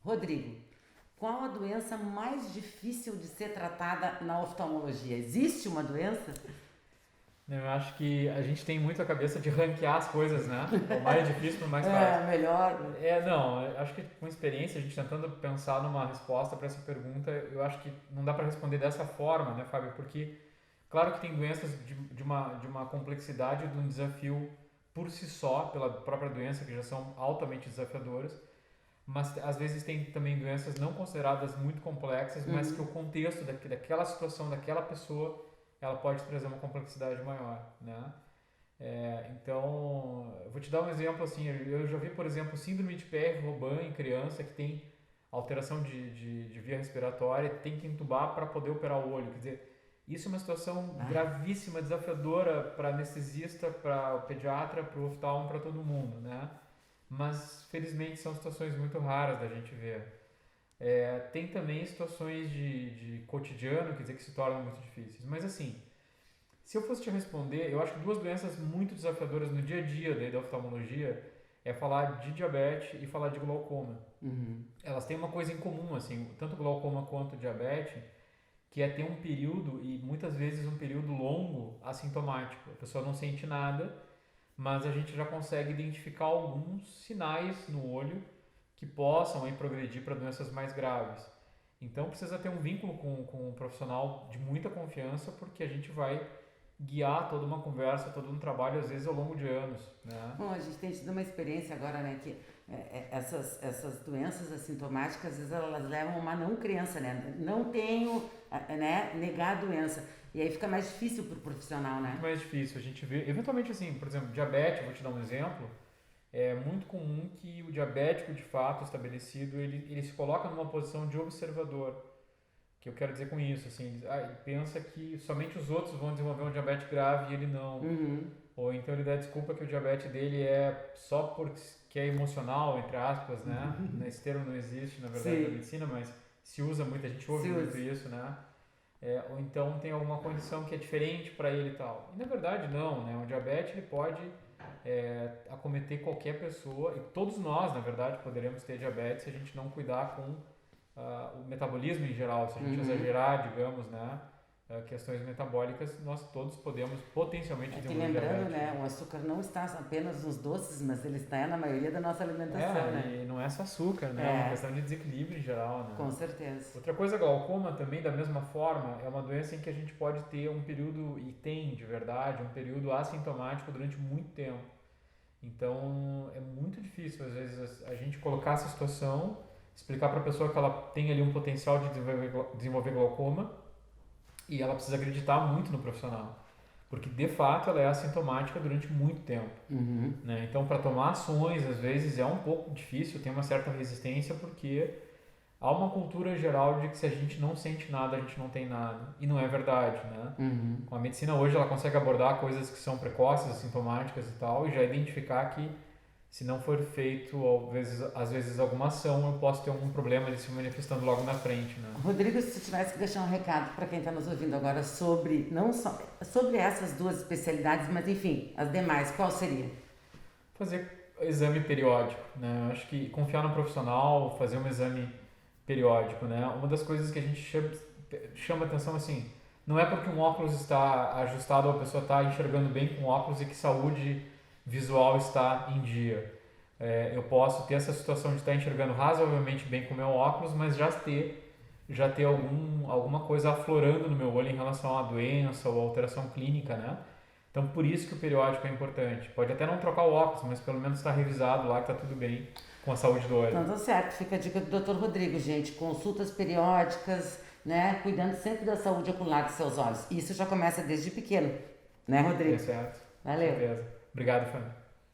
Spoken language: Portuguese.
Rodrigo, qual a doença mais difícil de ser tratada na oftalmologia? Existe uma doença? Eu acho que a gente tem muito a cabeça de ranquear as coisas, né? O mais difícil para o mais fácil. É, melhor. Não, eu acho que com experiência, a gente tentando pensar numa resposta para essa pergunta, eu acho que não dá para responder dessa forma, né, Fábio? Porque, claro que tem doenças de uma complexidade, de um desafio por si só, pela própria doença, que já são altamente desafiadoras, mas às vezes tem também doenças não consideradas muito complexas, mas que o contexto daquela situação, daquela pessoa, ela pode trazer uma complexidade maior, né? Então, eu vou te dar um exemplo assim, eu já vi, por exemplo, síndrome de Pierre-Robin em criança que tem alteração de via respiratória, tem que entubar para poder operar o olho, quer dizer, isso é uma situação gravíssima, desafiadora para anestesista, para o pediatra, para o oftalmo, para todo mundo, né? Mas felizmente são situações muito raras da gente ver. Tem também situações de cotidiano, quer dizer, que se tornam muito difíceis. Mas assim, se eu fosse te responder, eu acho que duas doenças muito desafiadoras no dia a dia da oftalmologia é falar de diabetes e falar de glaucoma. Elas têm uma coisa em comum, assim, tanto glaucoma quanto diabetes, que é ter um período, e muitas vezes um período longo, assintomático. A pessoa não sente nada, mas a gente já consegue identificar alguns sinais no olho que possam aí progredir para doenças mais graves. Então precisa ter um vínculo com um profissional de muita confiança, porque a gente vai guiar toda uma conversa, todo um trabalho, às vezes ao longo de anos, né? Bom, a gente tem tido uma experiência agora, né, que essas doenças assintomáticas, às vezes elas levam uma não crença, né? Não tenho, né, negar a doença. E aí fica mais difícil para o profissional, né? Muito mais difícil. A gente vê, eventualmente assim, por exemplo, diabetes, vou te dar um exemplo, é muito comum que o diabético de fato estabelecido, ele se coloca numa posição de observador. O que eu quero dizer com isso, assim, ele pensa que somente os outros vão desenvolver um diabetes grave e ele não. Ou então ele dá desculpa que o diabetes dele é só porque é emocional, entre aspas, né? Esse termo não existe, na verdade, na Sim, medicina, mas se usa muito, a gente ouve se muito usa. isso, né? Ou então tem alguma condição que é diferente para ele e tal. E na verdade não, né? O diabetes ele pode acometer qualquer pessoa, e todos nós, na verdade, poderemos ter diabetes se a gente não cuidar com o metabolismo em geral, se a gente exagerar, digamos, né? Questões metabólicas, nós todos podemos potencialmente É que desenvolver lembrando, diabetes. né, o açúcar não está apenas nos doces, mas ele está na maioria da nossa alimentação, né? E não é só açúcar, né? É uma questão de desequilíbrio em geral, né? Com certeza. Outra coisa, glaucoma também, da mesma forma, é uma doença em que a gente pode ter um período, e tem de verdade, um período assintomático durante muito tempo. Então, é muito difícil, às vezes, a gente colocar essa situação, explicar para a pessoa que ela tem ali um potencial de desenvolver glaucoma e ela precisa acreditar muito no profissional. Porque, de fato, ela é assintomática durante muito tempo. Né? Então, para tomar ações, às vezes, é um pouco difícil, tem uma certa resistência, porque há uma cultura geral de que se a gente não sente nada, a gente não tem nada. E não é verdade, né? Com a medicina hoje, ela consegue abordar coisas que são precoces, assintomáticas e tal, e já identificar que se não for feito, às vezes alguma ação, eu posso ter algum problema ali se manifestando logo na frente, né? Rodrigo, se tu tivesse que deixar um recado para quem está nos ouvindo agora sobre, não só sobre essas duas especialidades, mas enfim, as demais, qual seria? Fazer exame periódico, né? Eu acho que confiar no profissional, fazer um exame periódico, né? Uma das coisas que a gente chama atenção assim, não é porque um óculos está ajustado ou a pessoa está enxergando bem com óculos e que saúde visual está em dia. Eu posso ter essa situação de estar enxergando razoavelmente bem com o meu óculos, mas já ter alguma coisa aflorando no meu olho em relação à doença ou alteração clínica, né? Então, por isso que o periódico é importante. Pode até não trocar o óculos, mas pelo menos estar revisado lá que está tudo bem com a saúde do olho. Então, tá certo, fica a dica do Dr. Rodrigo, gente, consultas periódicas, né, cuidando sempre da saúde ocular dos seus olhos. Isso já começa desde pequeno, né, É Rodrigo? certo. Com Valeu. certeza. Obrigado, Fã.